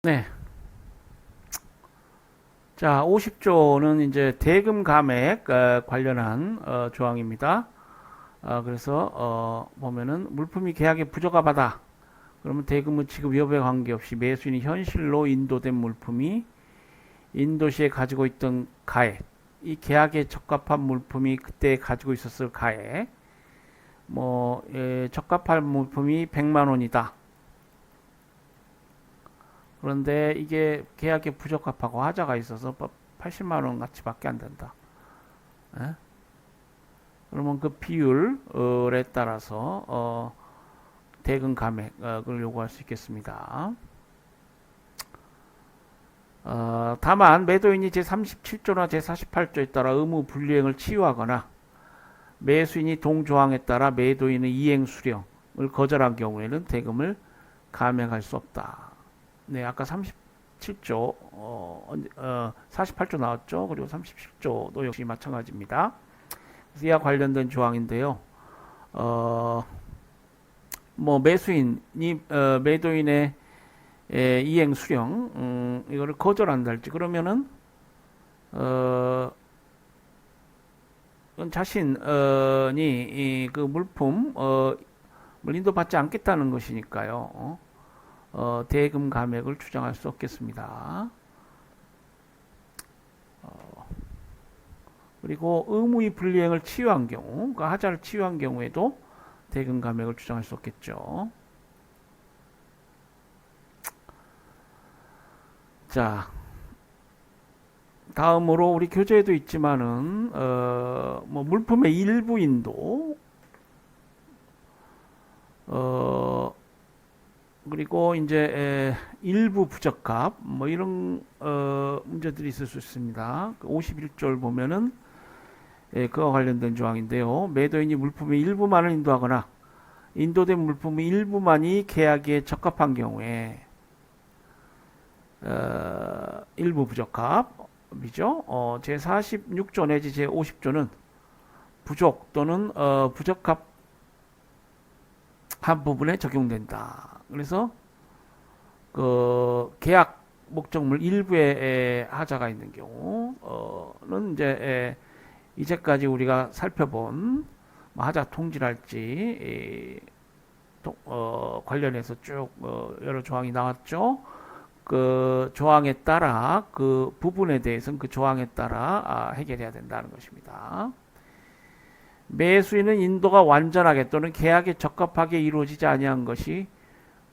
네. 자, 50조는 이제 대금 감액 관련한 조항입니다. 그래서 보면은 물품이 계약에 부적합하다. 그러면 대금의 지급 여부에 관계없이 매수인이 현실로 인도된 물품이 인도시에 가지고 있던 가액, 이 계약에 적합한 물품이 그때 가지고 있었을 가액, 적합한 물품이 100만 원이다. 그런데 이게 계약에 부적합하고 하자가 있어서 80만 원 가치밖에 안 된다. 예? 그러면 그 비율에 따라서 대금 감액을 요구할 수 있겠습니다. 다만 매도인이 제37조나 제48조에 따라 의무 불이행을 치유하거나 매수인이 동조항에 따라 매도인의 이행 수령을 거절한 경우에는 대금을 감액할 수 없다. 네, 아까 37조, 48조 나왔죠. 그리고 37조도 역시 마찬가지입니다. 그래서 이와 관련된 조항인데요. 매수인이 매도인의 이행 수령 이거를 거절한다 할지 그러면은 자신이 그 물품 인도받지 않겠다는 것이니까요. 대금 감액을 주장할 수 없겠습니다. 그리고 의무의 불이행을 치유한 경우, 그러니까 하자를 치유한 경우에도 대금 감액을 주장할 수 없겠죠. 자, 다음으로 우리 교재에도 있지만은 물품의 일부 인도, 그리고 이제 일부 부적합 이런 문제들이 있을 수 있습니다. 51조를 보면은 그와 관련된 조항인데요. 매도인이 물품의 일부만을 인도하거나 인도된 물품의 일부만이 계약에 적합한 경우에 일부 부적합이죠. 제46조 내지 제50조는 부족 또는 부적합한 부분에 적용된다. 그래서 그 계약 목적물 일부에 하자가 있는 경우는 이제까지 우리가 살펴본 하자 통지랄지 관련해서 쭉 여러 조항이 나왔죠. 그 조항에 따라 그 부분에 대해서는 그 조항에 따라 해결해야 된다는 것입니다. 매수인은 인도가 완전하게 또는 계약에 적합하게 이루어지지 아니한 것이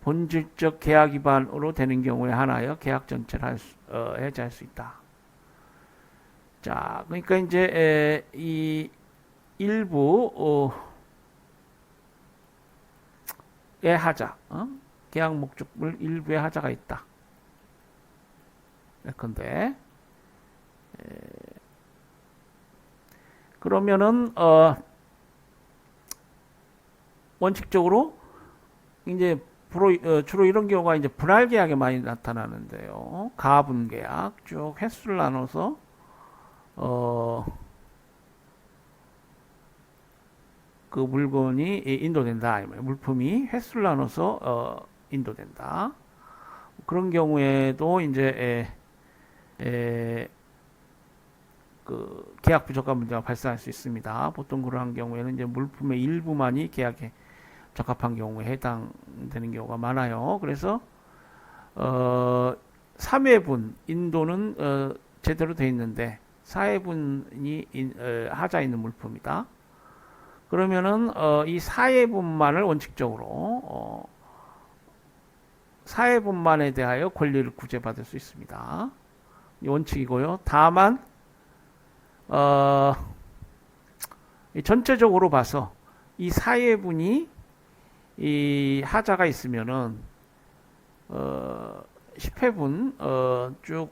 본질적 계약 위반으로 되는 경우에 한하여 계약 전체를 해제할 수 있다. 자, 그러니까 이제 이 일부의 하자, 계약 목적물 일부의 하자가 있다. 예컨대 그러면은 원칙적으로 이제 주로 이런 경우가 이제 분할 계약에 많이 나타나는데요. 가분 계약 쭉 횟수를 나눠서 그 물건이 인도된다. 물품이 횟수를 나눠서 인도된다. 그런 경우에도 이제 그 계약 부적합 문제가 발생할 수 있습니다. 보통 그러한 경우에는 이제 물품의 일부만이 계약에 적합한 경우에 해당되는 경우가 많아요. 그래서 3회분 인도는 제대로 되어 있는데 4회분이 하자 있는 물품이다. 그러면은 이 4회분만을 원칙적으로 4회분만에 대하여 권리를 구제받을 수 있습니다. 이 원칙이고요. 다만 전체적으로 봐서 이 4회분이 이 하자가 있으면은 10회분 쭉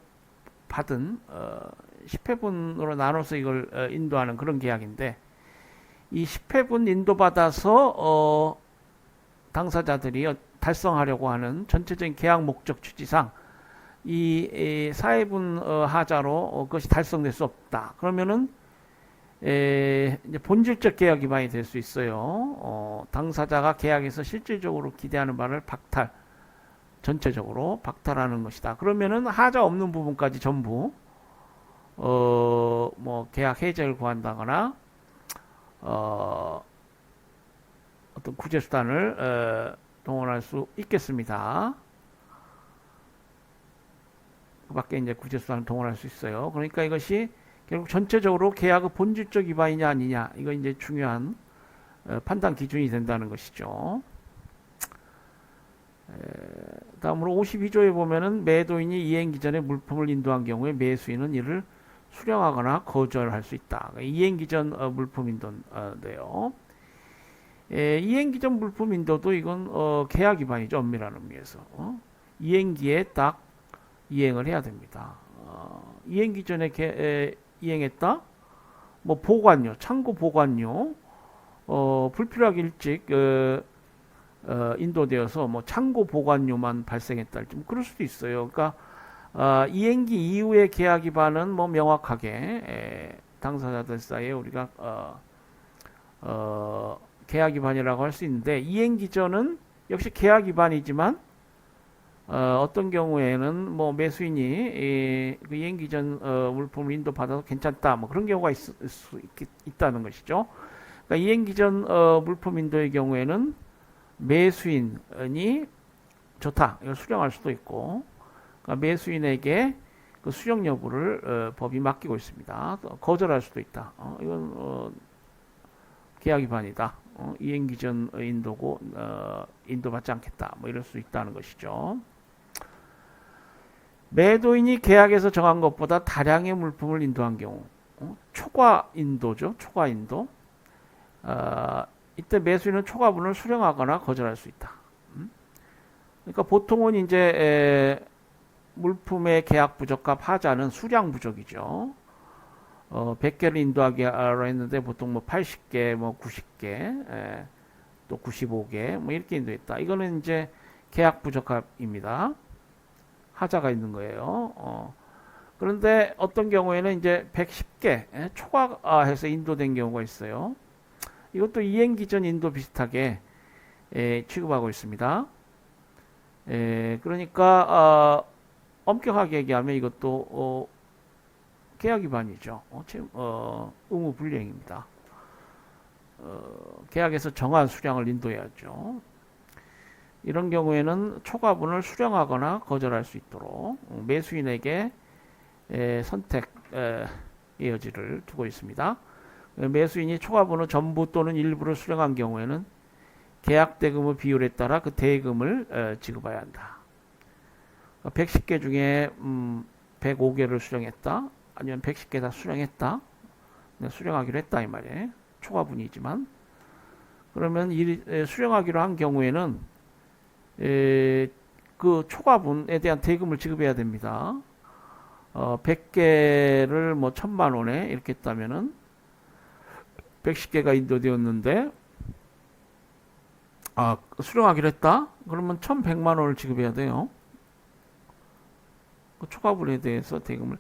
받은 10회분으로 나눠서 이걸 인도하는 그런 계약인데 이 10회분 인도받아서 당사자들이 달성하려고 하는 전체적인 계약 목적 취지상 이 4회분 하자로 그것이 달성될 수 없다. 그러면은 이제 본질적 계약 위반이 될 수 있어요. 당사자가 계약에서 실질적으로 기대하는 바를 전체적으로 박탈하는 것이다. 그러면은 하자 없는 부분까지 전부 뭐 계약 해제를 구한다거나 어떤 구제 수단을 동원할 수 있겠습니다. 그 밖에 이제 구제 수단을 동원할 수 있어요. 그러니까 이것이 결국 전체적으로 계약의 본질적 위반이냐 아니냐, 이거 이제 중요한 판단 기준이 된다는 것이죠. 다음으로 52조에 보면은 매도인이 이행 기전에 물품을 인도한 경우에 매수인은 이를 수령하거나 거절할 수 있다. 이행 기전 물품 인도인데요. 이행 기전 물품 인도도 이건 계약 위반이죠. 엄밀한 의미에서 이행기에 딱 이행을 해야 됩니다. 이행 기전에 이행했다. 뭐 보관료, 창고 보관료, 불필요하게 일찍 인도되어서 뭐 창고 보관료만 발생했다 할지 뭐 그럴 수도 있어요. 그러니까 이행기 이후의 계약 위반은 뭐 명확하게 당사자들 사이에 우리가 계약 위반이라고 할 수 있는데, 이행기 전은 역시 계약 위반이지만 어떤 경우에는 뭐 매수인이 그 이행기 전 물품을 인도받아서 괜찮다, 뭐 그런 경우가 있을 수 있다는 것이죠. 그러니까 이행기 전 물품 인도의 경우에는 매수인이 좋다, 이걸 수령할 수도 있고, 그러니까 매수인에게 그 수령 여부를 법이 맡기고 있습니다. 거절할 수도 있다. 이건 계약 위반이다. 이행기 전 인도고 인도받지 않겠다, 뭐 이럴 수 있다는 것이죠. 매도인이 계약에서 정한 것보다 다량의 물품을 인도한 경우, 초과 인도죠. 초과 인도. 이때 매수인은 초과분을 수령하거나 거절할 수 있다. 그러니까 보통은 이제 물품의 계약 부적합 하자는 수량 부족이죠. 100개를 인도하기로 했는데 보통 뭐 80개, 뭐 90개, 또 95개, 뭐 이렇게 인도했다. 이거는 이제 계약 부적합입니다. 하자가 있는 거예요. 그런데 어떤 경우에는 이제 110개 초과해서 인도된 경우가 있어요. 이것도 이행기 전 인도 비슷하게 취급하고 있습니다. 그러니까 엄격하게 얘기하면 이것도 계약 위반이죠. 의무 불이행입니다. 계약에서 정한 수량을 인도해야죠. 이런 경우에는 초과분을 수령하거나 거절할 수 있도록 매수인에게 선택의 여지를 두고 있습니다. 매수인이 초과분을 전부 또는 일부를 수령한 경우에는 계약 대금의 비율에 따라 그 대금을 지급해야 한다. 110개 중에 105개를 수령했다, 아니면 110개 다 수령했다, 수령하기로 했다 이 말이에요. 초과분이지만, 그러면 수령하기로 한 경우에는 그 초과분에 대한 대금을 지급해야 됩니다. 100개를 뭐 1000만 원에 이렇게 했다면은 110개가 인도되었는데 수령하기로 했다? 그러면 1100만 원을 지급해야 돼요. 그 초과분에 대해서 대금을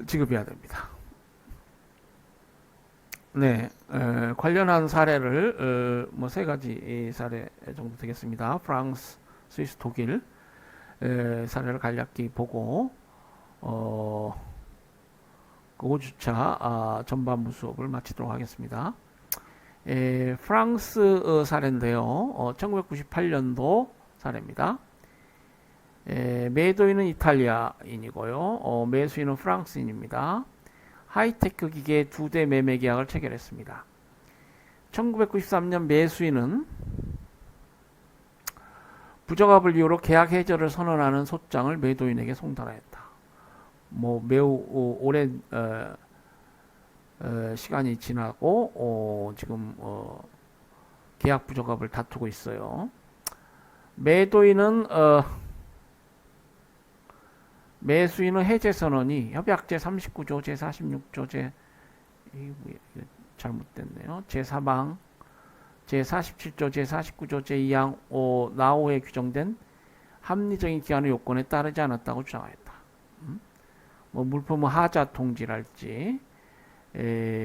지급해야 됩니다. 네, 관련한 사례를 뭐 세 가지 사례 정도 되겠습니다. 프랑스, 스위스, 독일 사례를 간략히 보고 그 5주차 전반부 수업을 마치도록 하겠습니다. 프랑스 사례인데요. 1998년도 사례입니다. 매도인은 이탈리아인이고요. 매수인은 프랑스인입니다. 하이테크 기계 2대 매매 계약을 체결했습니다. 1993년 매수인은 부적합을 이유로 계약 해지를 선언하는 소장을 매도인에게 송달하였다. 뭐 매우 오랜 시간이 지나고 지금 계약 부적합을 다투고 있어요. 매도인은 매수인의 해제 선언이 협약제 39조 제 46조 제 잘못됐네요. 제4방 제 47조 제 49조 제 2항 5 나오에 규정된 합리적인 기한의 요건에 따르지 않았다고 주장하였다. 뭐 물품의 하자 통지랄지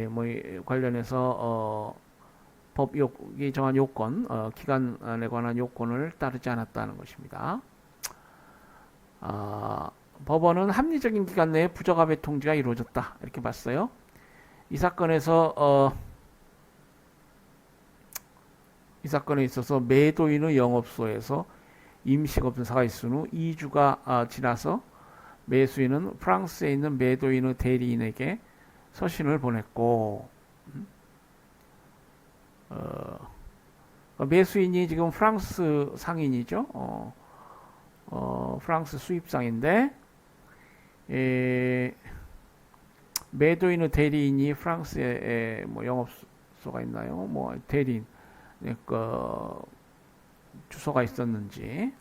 뭐 관련해서 법이 정한 요건, 기간에 관한 요건을 따르지 않았다는 것입니다. 아, 법원은 합리적인 기간 내에 부적합의 통지가 이루어졌다 이렇게 봤어요. 이 사건에서 이 사건에 있어서 매도인의 영업소에서 임시검사가 있은 후 2주가 지나서 매수인은 프랑스에 있는 매도인의 대리인에게 서신을 보냈고, 매수인이 지금 프랑스 상인이죠. 프랑스 수입상인데, 매도인의 대리인이 프랑스에 뭐 영업소가 있나요? 뭐 대리인 그 주소가 있었는지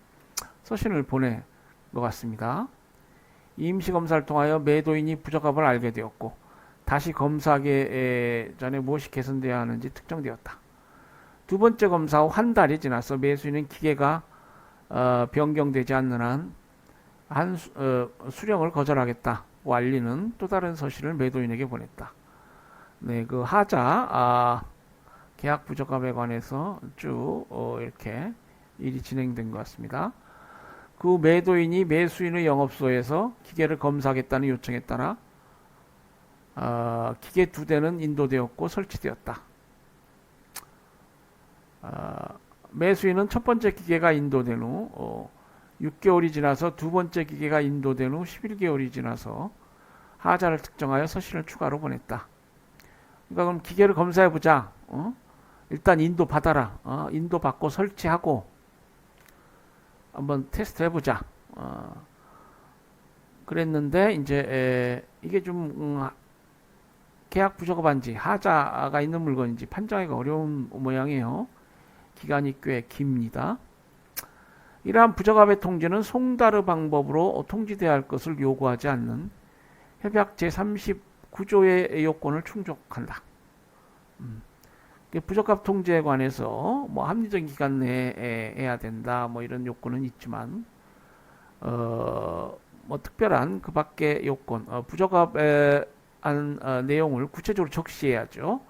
서신을 보낸 것 같습니다. 임시검사를 통하여 매도인이 부적합을 알게 되었고 다시 검사하기 전에 무엇이 개선되어야 하는지 특정되었다. 두 번째 검사 후 한 달이 지나서 매수인은 기계가 변경되지 않는 한 수령을 거절하겠다고 알리는 또 다른 서신을 매도인에게 보냈다. 네, 그 하자 계약 부적합에 관해서 쭉 이렇게 일이 진행된 것 같습니다. 그 매도인이 매수인의 영업소에서 기계를 검사하겠다는 요청에 따라 기계 2대는 인도되었고 설치되었다. 매수인은 첫 번째 기계가 인도된 후 6개월이 지나서 두 번째 기계가 인도된 후 11개월이 지나서 하자를 특정하여 서신을 추가로 보냈다. 그러니까 그럼 기계를 검사해보자. 일단 인도 받아라. 인도 받고 설치하고 한번 테스트 해보자. 그랬는데 이제 이게 좀 계약 부적합한지 하자가 있는 물건인지 판정하기가 어려운 모양이에요. 기간이 꽤 깁니다. 이러한 부적합의 통지는 송다르 방법으로 통지되어야 할 것을 요구하지 않는 협약 제39조의 요건을 충족한다. 부적합 통지에 관해서 뭐 합리적인 기간 내에 해야 된다 뭐 이런 요건은 있지만 뭐 특별한 그 밖의 요건 부적합한 내용을 구체적으로 적시해야죠.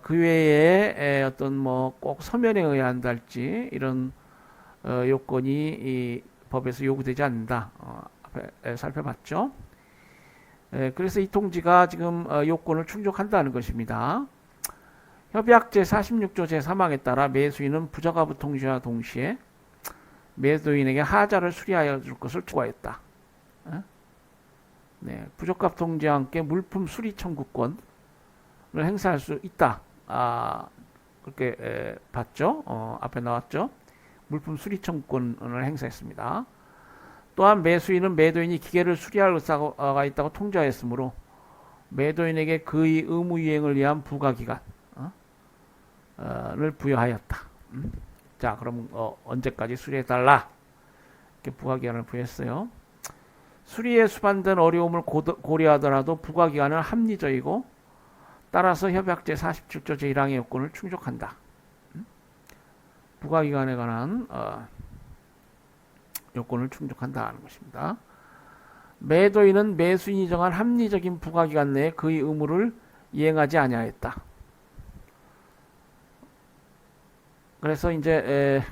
그 외에 어떤 뭐 꼭 서면에 의해야 한달지 이런 요건이 이 법에서 요구되지 않는다. 앞에 살펴봤죠. 그래서 이 통지가 지금 요건을 충족한다는 것입니다. 협약 제46조 제3항에 따라 매수인은 부적합의 통지와 동시에 매도인에게 하자를 수리하여 줄 것을 추구하였다. 네, 부적합 통지와 함께 물품 수리 청구권을 행사할 수 있다. 그렇게 봤죠. 앞에 나왔죠. 물품 수리 청구권을 행사했습니다. 또한 매수인은 매도인이 기계를 수리할 의사가 있다고 통지하였으므로 매도인에게 그의 의무 이행을 위한 부가기간 를 부여하였다. 자, 그럼 언제까지 수리해달라? 이렇게 부가기간을 부여했어요. 수리에 수반된 어려움을 고려하더라도 부가기간은 합리적이고 따라서 협약 제47조 제1항의 요건을 충족한다. 부가기간에 관한 요건을 충족한다는 것입니다. 매도인은 매수인이 정한 합리적인 부가기간 내에 그의 의무를 이행하지 아니하였다. 그래서 이제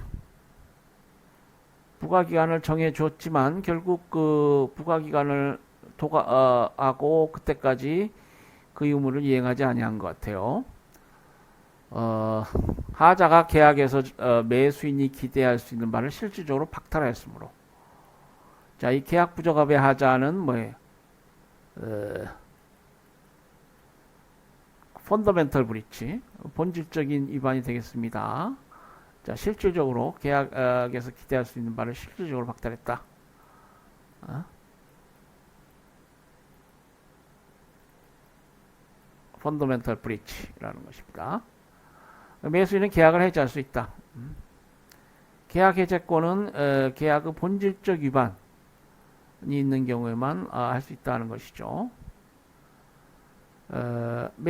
부가기간을 정해줬지만 결국 그 부가기간을 하고 그때까지 그 의무를 이행하지 아니한 것 같아요. 하자가 계약에서 매수인이 기대할 수 있는 바를 실질적으로 박탈하였으므로 자, 이 계약 부적합의 하자는 뭐예요? 펀더멘털 브리치, 본질적인 위반이 되겠습니다. 자, 실질적으로 계약에서 기대할 수 있는 바를 실질적으로 박탈했다. 펀더멘털 브리치라는 것입니다. 매수인은 계약을 해지할 수 있다. 계약 해제권은 계약의 본질적 위반이 있는 경우에만 할 수 있다는 것이죠.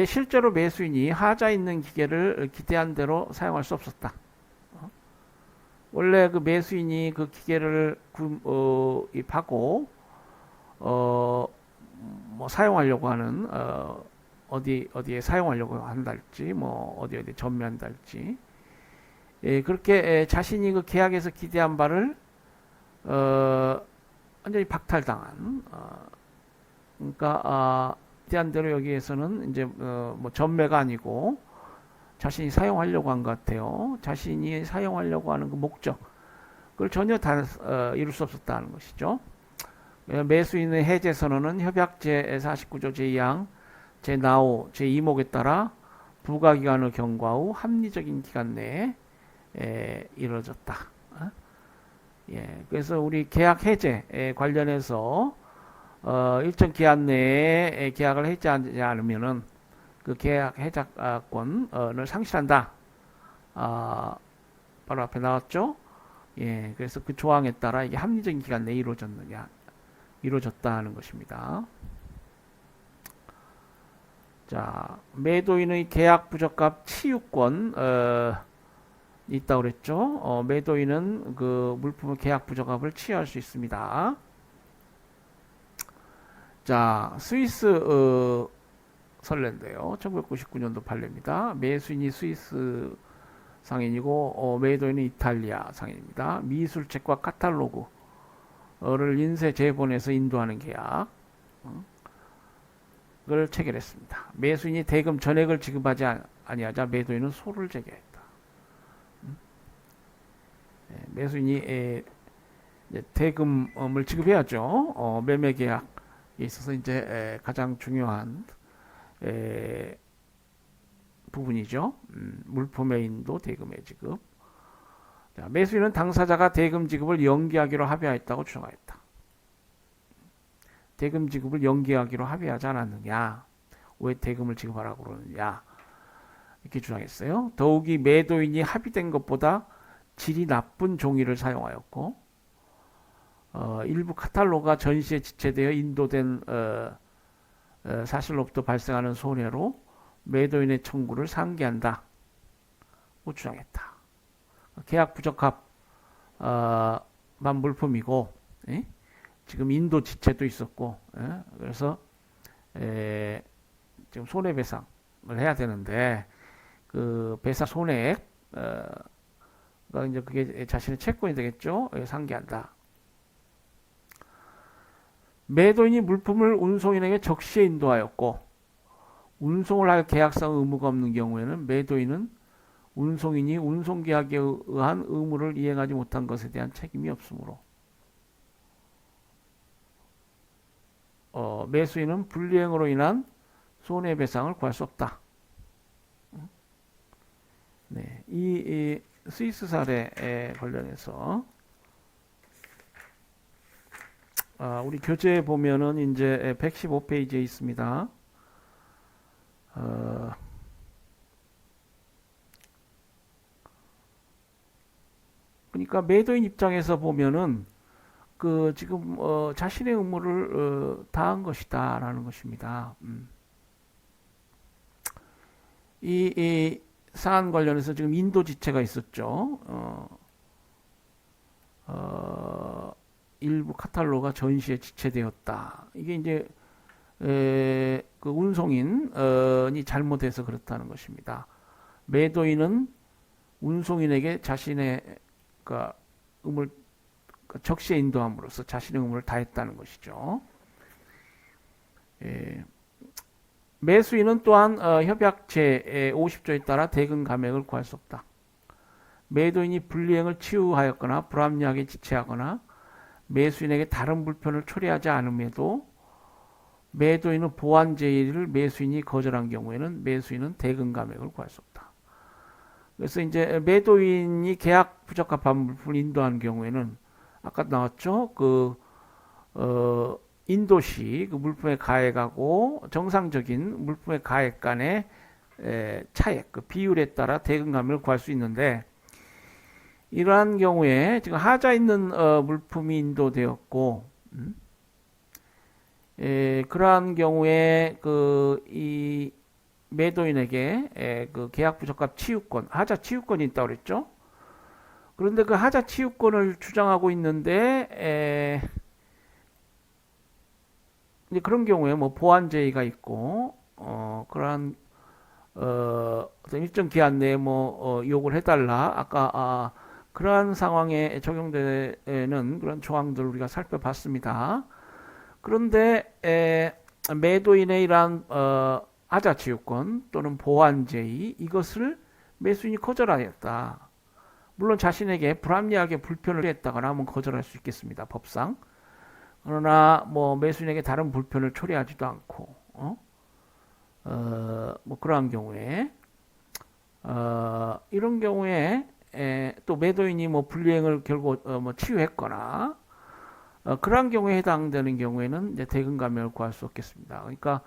실제로 매수인이 하자 있는 기계를 기대한 대로 사용할 수 없었다. 원래 그 매수인이 그 기계를 구입하고 뭐 사용하려고 하는 어디에 사용하려고 한달지 뭐 어디에 전매한달지 그렇게 자신이 그 계약에서 기대한 바를 완전히 박탈당한. 그러니까 대안대로 여기에서는 이제 뭐 전매가 아니고 자신이 사용하려고 한 것 같아요. 자신이 사용하려고 하는 그 목적 그걸 전혀 이룰 수 없었다는 것이죠. 매수인의 해제 선언은 협약 제49조 제2항 제4호 제2목에 따라 부가기간을 경과 후 합리적인 기간 내에 이루어졌다. 예, 그래서 우리 계약 해제 관련해서 일정 기한 내에 계약을 해지하지 않으면은 그 계약 해작권을 상실한다. 바로 앞에 나왔죠. 예, 그래서 그 조항에 따라 이게 합리적인 기간 내에 이루어졌다 하는 것입니다. 자, 매도인의 계약 부적합 치유권 있다고 그랬죠. 매도인은 그 물품의 계약 부적합을 치유할 수 있습니다. 자, 스위스 선례인데요. 1999년도 판례입니다. 매수인이 스위스 상인이고 매도인은 이탈리아 상인입니다. 미술책과 카탈로그를 인쇄 재본해서 인도하는 계약을 체결했습니다. 매수인이 대금 전액을 지급하지 아니하자 매도인은 소를 제기했다. 매수인이 대금을 지급해야죠. 매매 계약에 있어서 이제 가장 중요한 부분이죠. 물품의 인도, 대금의 지급. 자, 매수인은 당사자가 대금 지급을 연기하기로 합의하였다고 주장하였다. 대금 지급을 연기하기로 합의하지 않았느냐? 왜 대금을 지급하라고 그러느냐? 이렇게 주장했어요. 더욱이 매도인이 합의된 것보다 질이 나쁜 종이를 사용하였고 일부 카탈로그가 전시에 지체되어 인도된 사실로부터 발생하는 손해로 매도인의 청구를 상기한다. 주장했다. 계약 부적합만 물품이고 지금 인도 지체도 있었고 그래서 지금 손해배상을 해야 되는데 그 배상 손해액 이제 그게 자신의 채권이 되겠죠. 상기한다. 매도인이 물품을 운송인에게 적시에 인도하였고 운송을 할 계약상 의무가 없는 경우에는 매도인은 운송인이 운송계약에 의한 의무를 이행하지 못한 것에 대한 책임이 없으므로 매수인은 불이행으로 인한 손해배상을 구할 수 없다. 네, 이 스위스 사례에 관련해서 우리 교재에 보면은 이제 115페이지에 있습니다. 그러니까 매도인 입장에서 보면은 그 지금 자신의 의무를 다한 것이다라는 것입니다. 이 사안 관련해서 지금 인도 지체가 있었죠. 일부 카탈로그가 전시에 지체되었다. 이게 이제 그 운송인이 잘못해서 그렇다는 것입니다. 매도인은 운송인에게 자신의 그 의무를 적시에 인도함으로써 자신의 의무를 다했다는 것이죠. 매수인은 또한 협약 제50조에 따라 대금 감액을 구할 수 없다. 매도인이 불이행을 치유하였거나 불합리하게 지체하거나 매수인에게 다른 불편을 초래하지 않음에도 매도인은 보완 제의를 매수인이 거절한 경우에는 매수인은 대금 감액을 구할 수 없다. 그래서 이제 매도인이 계약 부적합한 물품을 인도한 경우에는 아까 나왔죠. 그 인도시 그 물품의 가액하고 정상적인 물품의 가액 간의 차액, 그 비율에 따라 대금 감액을 구할 수 있는데 이러한 경우에 지금 하자 있는 물품이 인도되었고 그러한 경우에 그 이 매도인에게 그 계약 부적합 치유권, 하자 치유권이 있다고 그랬죠. 그런데 그 하자 치유권을 주장하고 있는데 이제 그런 경우에 뭐 보완 제의가 있고 그러한 어떤 일정 기한 내에 뭐 요구를 해달라. 아까 그러한 상황에 적용되는 그런 조항들을 우리가 살펴봤습니다. 그런데 매도인의 이러한 하자치유권 또는 보완제의 이것을 매수인이 거절하였다. 물론 자신에게 불합리하게 불편을 했다거나 하면 거절할 수 있겠습니다. 법상. 그러나 뭐 매수인에게 다른 불편을 초래하지도 않고 뭐 그러한 경우에 이런 경우에 또 매도인이 뭐 불이행을 결국 뭐 치유했거나 그러한 경우에 해당되는 경우에는 이제 대금 감면을 구할 수 없겠습니다. 그러니까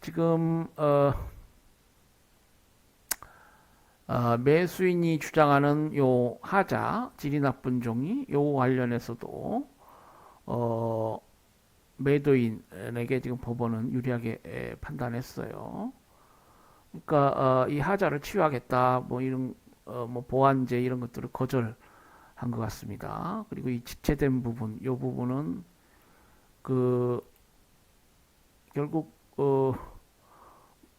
지금 매수인이 주장하는 요 하자 질이 나쁜 종이 요 관련해서도 매도인에게 지금 법원은 유리하게 판단했어요. 그러니까 이 하자를 치유하겠다 뭐 이런 뭐 보완제 이런 것들을 거절한 것 같습니다. 그리고 이 지체된 부분, 이 부분은 그 결국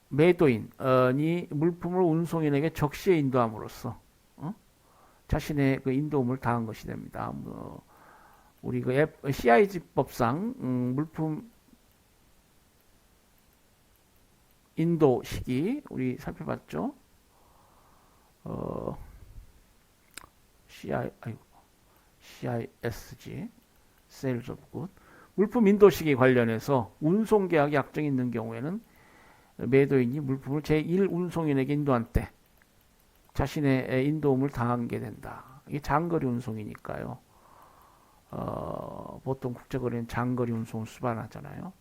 매도인이 물품을 운송인에게 적시에 인도함으로써 자신의 그 인도음을 당한 것이 됩니다. 뭐 우리 그 CIG법상 물품 인도 시기 우리 살펴봤죠. CISG Sales of Good 물품 인도 시기 관련해서 운송 계약이 약정이 있는 경우에는 매도인이 물품을 제1 운송인에게 인도한 때 자신의 인도음을 당하게 된다. 이게 장거리 운송이니까요. 보통 국제거래는 장거리 운송을 수반하잖아요.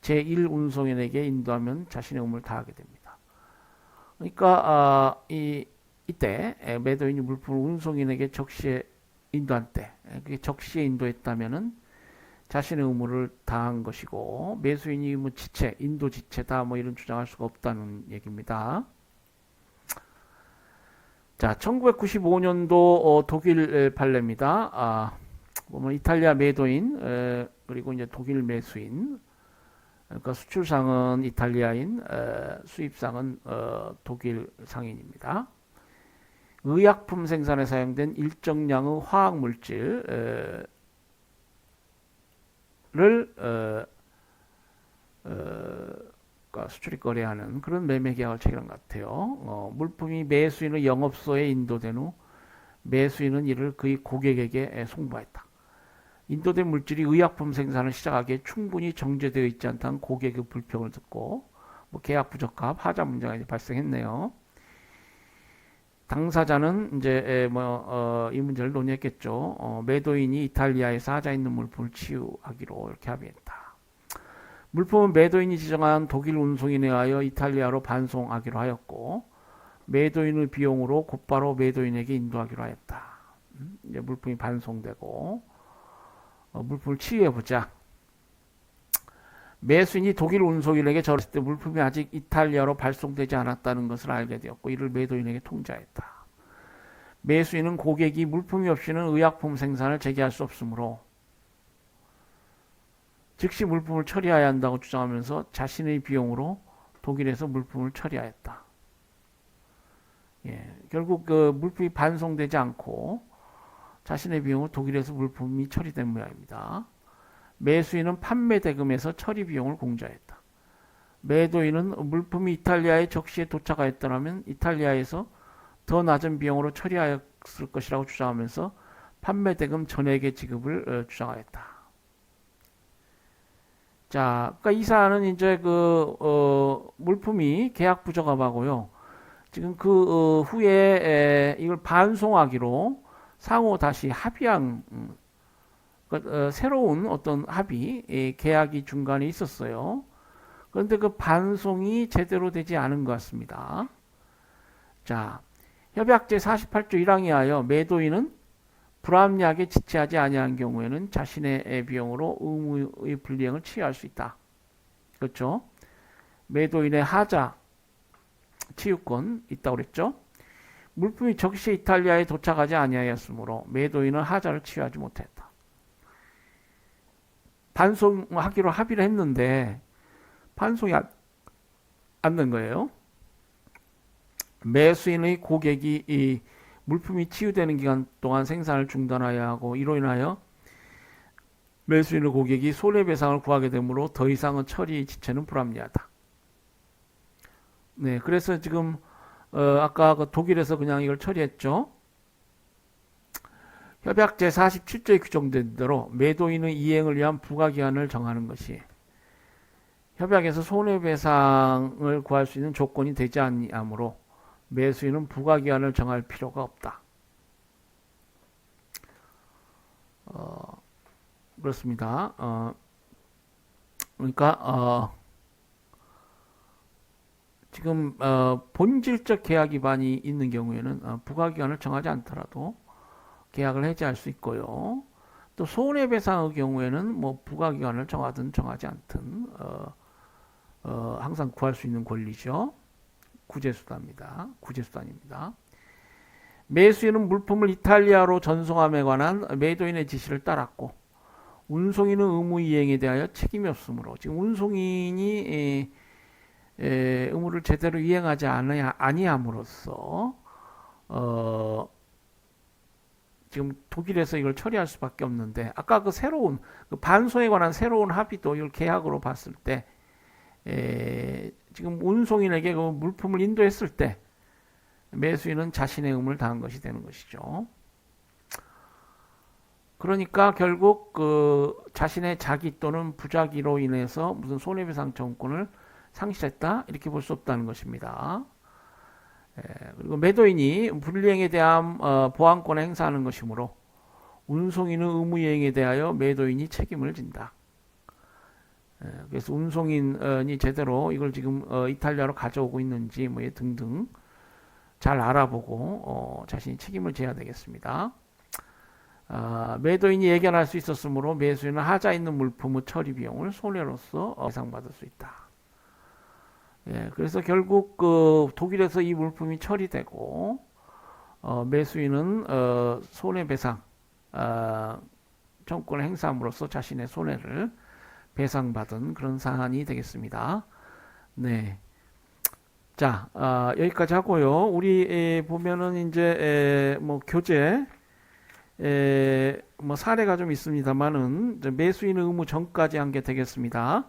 제1 운송인에게 인도하면 자신의 음을 다하게 됩니다. 그러니까 이때 매도인이 물품을 운송인에게 적시에 인도한 때 그게 적시에 인도했다면은 자신의 의무를 다한 것이고 매수인이 뭐 지체, 인도 지체다 뭐 이런 주장할 수가 없다는 얘기입니다. 자, 1995년도 독일 판례입니다. 보면 이탈리아 매도인 그리고 이제 독일 매수인 그러니까 수출상은 이탈리아인, 수입상은 독일 상인입니다. 의약품 생산에 사용된 일정량의 화학물질을 수출입 거래하는 그런 매매 계약을 체결한 것 같아요. 물품이 매수인의 영업소에 인도된 후 매수인은 이를 그의 고객에게 송부했다. 인도된 물질이 의약품 생산을 시작하기에 충분히 정제되어 있지 않다는 고객의 불평을 듣고 뭐 계약 부적합 하자 문제가 이제 발생했네요. 당사자는 이제 이 문제를 논의했겠죠. 매도인이 이탈리아에서 하자 있는 물품을 치유하기로 이렇게 합의했다. 물품은 매도인이 지정한 독일 운송인에 의하여 이탈리아로 반송하기로 하였고 매도인의 비용으로 곧바로 매도인에게 인도하기로 하였다. 이제 물품이 반송되고 물품을 치유해보자. 매수인이 독일 운송인에게 전했을 때 물품이 아직 이탈리아로 발송되지 않았다는 것을 알게 되었고 이를 매도인에게 통지하였다. 매수인은 고객이 물품이 없이는 의약품 생산을 재개할 수 없으므로 즉시 물품을 처리해야 한다고 주장하면서 자신의 비용으로 독일에서 물품을 처리하였다. 결국 그 물품이 반송되지 않고 자신의 비용으로 독일에서 물품이 처리된 모양입니다. 매수인은 판매 대금에서 처리 비용을 공제했다. 매도인은 물품이 이탈리아에 적시에 도착하였더라면 이탈리아에서 더 낮은 비용으로 처리하였을 것이라고 주장하면서 판매 대금 전액의 지급을 주장하였다. 자, 그러니까 이 사안은 이제 물품이 계약 부적합하고요. 지금 그 후에 이걸 반송하기로 상호 다시 합의한 새로운 어떤 합의 계약이 중간에 있었어요. 그런데 그 반송이 제대로 되지 않은 것 같습니다. 자, 협약 제48조 1항에 하여 매도인은 불합리하게 지체하지 아니한 경우에는 자신의 비용으로 의무의 불이행을 취할 수 있다. 그렇죠? 매도인의 하자 치유권 있다고 그랬죠? 물품이 적시 이탈리아에 도착하지 아니하였으므로 매도인은 하자를 치유하지 못했다. 반송하기로 합의를 했는데 반송이 안 된 거예요. 매수인의 고객이 이 물품이 치유되는 기간 동안 생산을 중단해야 하고 이로 인하여 매수인의 고객이 손해배상을 구하게 되므로 더 이상은 처리 지체는 불합리하다. 네, 그래서 지금 아까 그 독일에서 그냥 이걸 처리했죠. 협약 제47조에 규정된 대로 매도인의 이행을 위한 부가기한을 정하는 것이 협약에서 손해배상을 구할 수 있는 조건이 되지 아니하므로 매수인은 부가기한을 정할 필요가 없다. 그렇습니다. 그러니까 지금 본질적 계약 위반이 있는 경우에는 부가기한을 정하지 않더라도 계약을 해지할 수 있고요. 또 손해배상의 경우에는 뭐 부가기한을 정하든 정하지 않든 항상 구할 수 있는 권리죠. 구제수단입니다. 매수인은 물품을 이탈리아로 전송함에 관한 매도인의 지시를 따랐고 운송인의 의무 이행에 대하여 책임이 없으므로 지금 운송인이 의무를 제대로 이행하지 아니함으로써 지금 독일에서 이걸 처리할 수밖에 없는데 아까 그 새로운 그 반송에 관한 새로운 합의도 이걸 계약으로 봤을 때 지금 운송인에게 그 물품을 인도했을 때 매수인은 자신의 의무를 다한 것이 되는 것이죠. 그러니까 결국 그 자신의 자기 또는 부자기로 인해서 무슨 손해배상 청구권을 상실했다 이렇게 볼 수 없다는 것입니다. 그리고 매도인이 불이행에 대한 보안권을 행사하는 것이므로 운송인의 의무이행에 대하여 매도인이 책임을 진다. 그래서 운송인이 제대로 이걸 지금 이탈리아로 가져오고 있는지 뭐 등등 잘 알아보고 자신이 책임을 져야 되겠습니다. 매도인이 예견할 수 있었으므로 매수인은 하자 있는 물품의 처리 비용을 손해로서 배상받을 수 있다. 그래서 결국 그 독일에서 이 물품이 처리되고 매수인은 손해배상 청구권을 행사함으로써 자신의 손해를 배상받은 그런 사안이 되겠습니다. 네. 자, 여기까지 하고요. 우리 보면은 이제 뭐 교재 뭐 사례가 좀 있습니다만은 매수인의 의무 전까지 한 게 되겠습니다.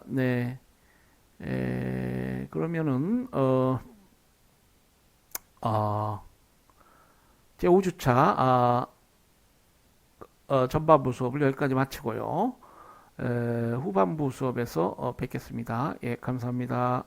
네. 그러면은 제 5주차 전반부 수업을 여기까지 마치고요. 후반부 수업에서 뵙겠습니다. 예, 감사합니다.